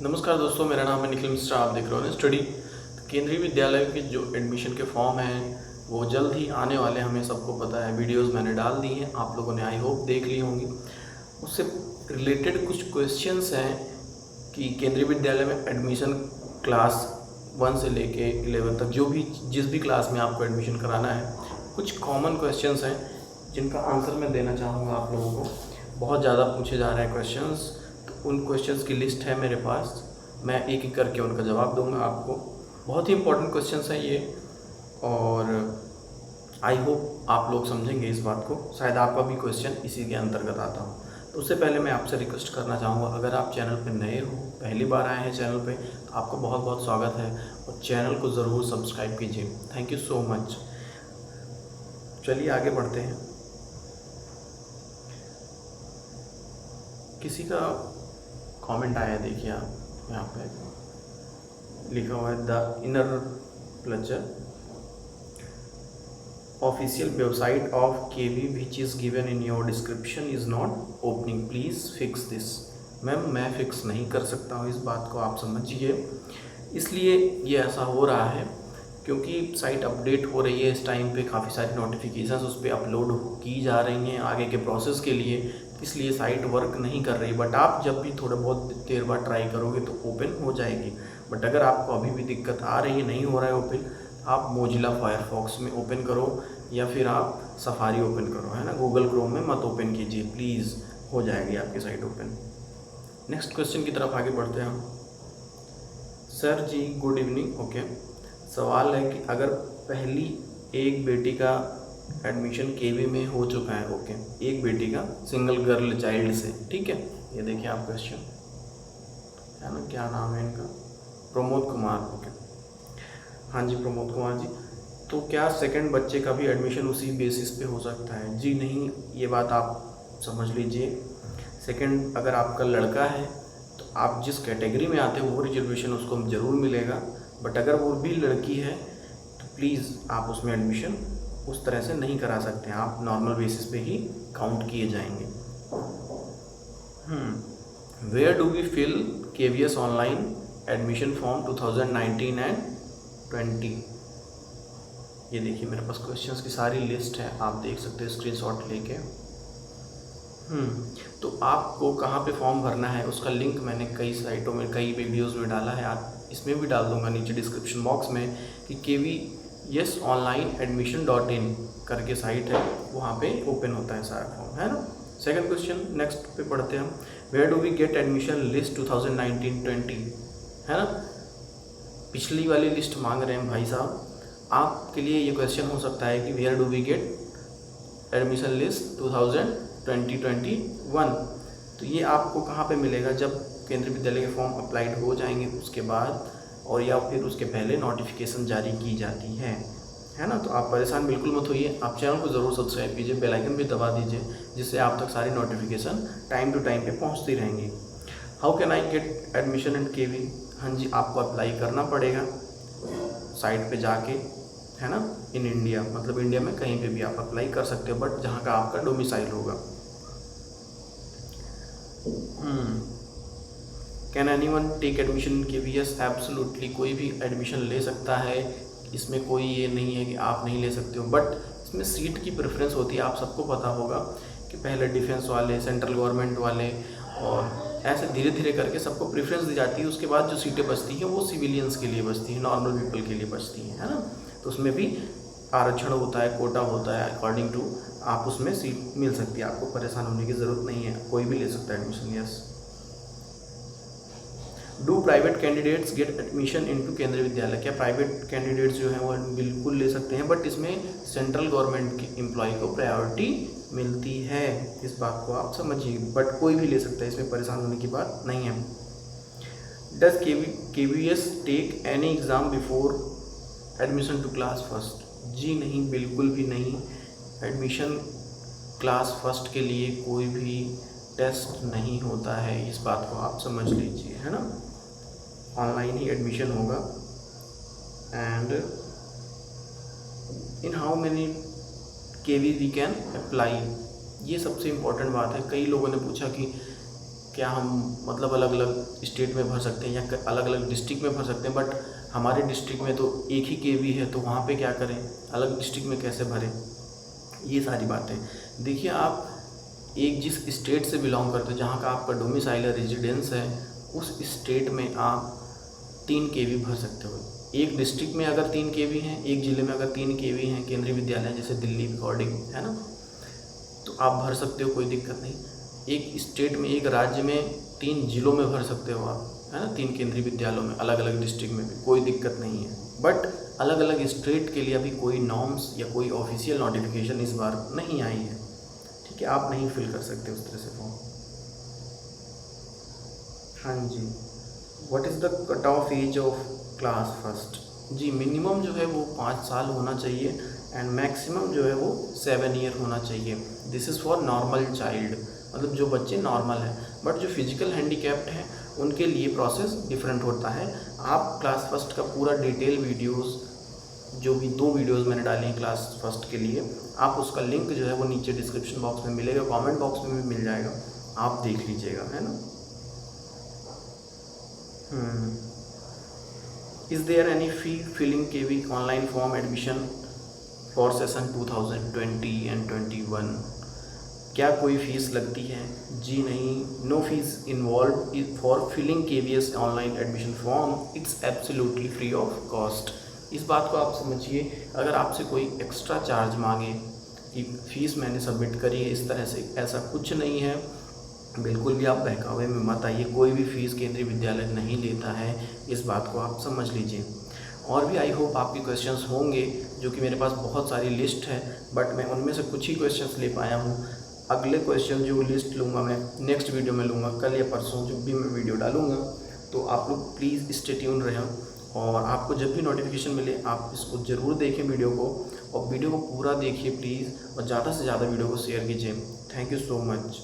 नमस्कार दोस्तों, मेरा नाम है निखिल मिश्रा। आप देख रहे हो स्टडी। केंद्रीय विद्यालय के जो एडमिशन के फॉर्म हैं वो जल्द ही आने वाले हैं, हमें सबको पता है। वीडियोस मैंने डाल दी हैं, आप लोगों ने आई होप देख ली होंगी। उससे रिलेटेड कुछ क्वेश्चंस हैं कि केंद्रीय विद्यालय में एडमिशन क्लास 1 से लेके 11 तक जिस भी क्लास में आपको एडमिशन कराना है, कुछ कॉमन क्वेश्चंस हैं जिनका आंसर मैं देना चाहूँगा आप लोगों को। बहुत ज़्यादा पूछे जा रहे हैं क्वेश्चंस, तो उन क्वेश्चंस की लिस्ट है मेरे पास। मैं एक एक करके उनका जवाब दूंगा आपको। बहुत ही इंपॉर्टेंट क्वेश्चंस हैं ये, और आई होप आप लोग समझेंगे इस बात को। शायद आपका भी क्वेश्चन इसी के अंतर्गत आता हो। तो उससे पहले मैं आपसे रिक्वेस्ट करना चाहूँगा, अगर आप चैनल पर नए हो, पहली बार आए हैं चैनल पे, तो आपका बहुत बहुत स्वागत है, और चैनल को ज़रूर सब्सक्राइब कीजिए। Thank you so much. चलिए आगे बढ़ते हैं। किसी का कमेंट आया है, देखिए आप यहाँ पे लिखा हुआ है, the inner pleasure official website of KV which is given in your description is not opening, please fix this. Ma'am मैं फिक्स नहीं कर सकता हूँ इस बात को, आप समझिए। इसलिए ये ऐसा हो रहा है क्योंकि साइट अपडेट हो रही है इस टाइम पे, काफ़ी सारी नोटिफिकेशंस उस पर अपलोड की जा रही हैं आगे के प्रोसेस के लिए, इसलिए साइट वर्क नहीं कर रही। बट आप जब भी थोड़ा बहुत देर बाद ट्राई करोगे तो ओपन हो जाएगी। बट अगर आपको अभी भी दिक्कत आ रही है, नहीं हो रहा है ओपन, आप मोजिला फायरफॉक्स में ओपन करो, या फिर आप सफारी ओपन करो, है ना। गूगल क्रोम में मत ओपन कीजिए प्लीज़, हो जाएगी आपकी साइट ओपन। नेक्स्ट क्वेश्चन की तरफ आगे बढ़ते हैं हम। सर जी गुड इवनिंग। ओके, सवाल है कि अगर पहली एक बेटी का एडमिशन केवी में हो चुका है, ओके, एक बेटी का सिंगल गर्ल चाइल्ड से, ठीक है। ये देखिए आप क्वेश्चन, है ना, क्या नाम है इनका, प्रमोद कुमार। ओके, हाँ जी प्रमोद कुमार जी। तो क्या सेकंड बच्चे का भी एडमिशन उसी बेसिस पे हो सकता है? जी नहीं, ये बात आप समझ लीजिए। सेकंड अगर आपका लड़का है तो आप जिस कैटेगरी में आते हो वो रिजर्वेशन उसको ज़रूर मिलेगा। बट अगर वो भी लड़की है तो प्लीज़ आप उसमें एडमिशन उस तरह से नहीं करा सकते हैं, आप नॉर्मल बेसिस पे ही काउंट किए जाएंगे। Where do we fill KVS online admission form 2019 and 20? ये देखिए मेरे पास क्वेश्चंस की सारी लिस्ट है, आप देख सकते हैं स्क्रीनशॉट लेके। तो आपको कहाँ पे फॉर्म भरना है उसका लिंक मैंने कई साइटों में, कई वीडियोस में डाला है, आप इसमें भी डाल दूंगा नीचे डिस्क्रिप्शन बॉक्स में, कि KVS ऑनलाइन admission.in करके साइट है, वहाँ पे ओपन होता है सारा फॉर्म, है ना। सेकंड क्वेश्चन नेक्स्ट पे पढ़ते हैं हम। Where do we get admission list 2019-20, है ना। पिछली वाली लिस्ट मांग रहे हैं भाई साहब। आपके लिए ये क्वेश्चन हो सकता है कि where do we get admission list 2020-21, तो ये आपको कहाँ पे मिलेगा? जब केंद्रीय विद्यालय के फॉर्म अप्लाइड हो जाएंगे उसके बाद, और या फिर उसके पहले नोटिफिकेशन जारी की जाती है ना। तो आप परेशान बिल्कुल मत होइए, आप चैनल को ज़रूर सब्सक्राइब कीजिए, बेल आइकन भी दबा दीजिए, जिससे आप तक सारी नोटिफिकेशन टाइम टू टाइम पे पहुँचती रहेंगी। How can I get admission in KV? हाँ जी, आपको अप्लाई करना पड़ेगा साइट पे जाके, है ना। इन इंडिया, मतलब इंडिया में कहीं पे भी आप अप्लाई कर सकते हो, बट जहाँ का आपका डोमिसाइल होगा। Can anyone take admission in KVS? Absolutely, कोई भी एडमिशन ले सकता है, इसमें कोई ये नहीं है कि आप नहीं ले सकते हो। बट इसमें सीट की प्रेफरेंस होती है, आप सबको पता होगा कि पहले डिफेंस वाले, सेंट्रल गवर्नमेंट वाले, और ऐसे धीरे धीरे करके सबको प्रेफरेंस दी जाती है। उसके बाद जो सीटें बचती हैं वो सिविलियंस के लिए बचती हैं, नॉर्मल पीपल के लिए बचती हैं, है ना। तो उसमें भी आरक्षण होता है, कोटा होता है, अकॉर्डिंग टू आप उसमें सीट मिल सकती है, आपको परेशान होने की ज़रूरत नहीं है, कोई भी ले सकता है admission. Yes. Do private candidates get admission into केंद्रीय विद्यालय? क्या प्राइवेट कैंडिडेट्स जो हैं वो बिल्कुल ले सकते हैं, बट इसमें सेंट्रल गवर्नमेंट के एम्प्लॉय को प्रायोरिटी मिलती है, इस बात को आप समझिए। बट कोई भी ले सकता है, इसमें परेशान होने की बात नहीं है। Does KVS take any exam before admission to class first? जी नहीं, बिल्कुल भी नहीं। एडमिशन क्लास फर्स्ट के लिए कोई भी टेस्ट नहीं होता है, इस बात को आप समझ लीजिए, है ना। ऑनलाइन ही एडमिशन होगा। And in how many KV we can apply, ये सबसे इम्पोर्टेंट बात है। कई लोगों ने पूछा कि क्या हम मतलब अलग अलग स्टेट में भर सकते हैं या अलग अलग डिस्ट्रिक्ट में भर सकते हैं, बट हमारे डिस्ट्रिक्ट में तो एक ही केवी है, तो वहाँ पे क्या करें, अलग डिस्ट्रिक्ट में कैसे भरें, ये सारी बातें। देखिए, आप एक जिस स्टेट से बिलोंग करते हो, जहाँ का आपका डोमिसाइल रेजिडेंस है, उस स्टेट में आप 3 केवी भर सकते हो। एक डिस्ट्रिक्ट में अगर 3 केवी हैं, एक ज़िले में अगर 3 केवी हैं केंद्रीय विद्यालय, जैसे दिल्ली अकॉर्डिंग, है ना, तो आप भर सकते हो, कोई दिक्कत नहीं। एक स्टेट में, एक राज्य में 3 जिलों में भर सकते हो आप, है ना, 3 केंद्रीय विद्यालयों में, अलग अलग डिस्ट्रिक्ट में भी कोई दिक्कत नहीं है। बट अलग अलग स्टेट के लिए अभी कोई नॉर्म्स या कोई ऑफिशियल नोटिफिकेशन इस बार नहीं आई है, ठीक है, आप नहीं फिल कर सकते उस तरह से फॉर्म। हाँ जी, what is the cut off age of class first? जी, मिनिमम जो है वो 5 साल होना चाहिए एंड मैक्सिमम जो है वो 7 ईयर होना चाहिए। This is for normal child, मतलब जो बच्चे नॉर्मल हैं। बट जो फिजिकल हैंडीकैप्ड हैं उनके लिए प्रोसेस डिफरेंट होता है। आप क्लास फर्स्ट का पूरा डिटेल वीडियोस, जो भी 2 वीडियोस मैंने डाली हैं क्लास फर्स्ट के लिए, आप उसका लिंक जो है वो नीचे डिस्क्रिप्शन बॉक्स में मिलेगा, कमेंट बॉक्स में भी मिल जाएगा, आप देख लीजिएगा, है ना। Is there any fee filling KV online form admission for session 2020 and 21? क्या कोई फीस लगती है? जी नहीं, no fees involve for filling KVS online admission form, it's absolutely free of cost. इस बात को आप समझिए, अगर आपसे कोई एक्स्ट्रा चार्ज मांगे कि फ़ीस मैंने सबमिट करी है इस तरह से, ऐसा कुछ नहीं है, बिल्कुल भी आप बहकावे में मत आइए। कोई भी फ़ीस केंद्रीय विद्यालय नहीं लेता है, इस बात को आप समझ लीजिए। और भी आई होप आपके क्वेश्चंस होंगे, जो कि मेरे पास बहुत सारी लिस्ट है, बट मैं उनमें से कुछ ही क्वेश्चंस ले पाया हूँ। अगले क्वेश्चन जो लिस्ट लूँगा मैं नेक्स्ट वीडियो में लूँगा, कल या परसों जब भी मैं वीडियो डालूँगा, तो आप लोग प्लीज़ स्टे ट्यून रहें। और आपको जब भी नोटिफिकेशन मिले आप इसको ज़रूर देखें वीडियो को, और वीडियो को पूरा देखिए प्लीज़, और ज़्यादा से ज़्यादा वीडियो को शेयर कीजिए। Thank you so much.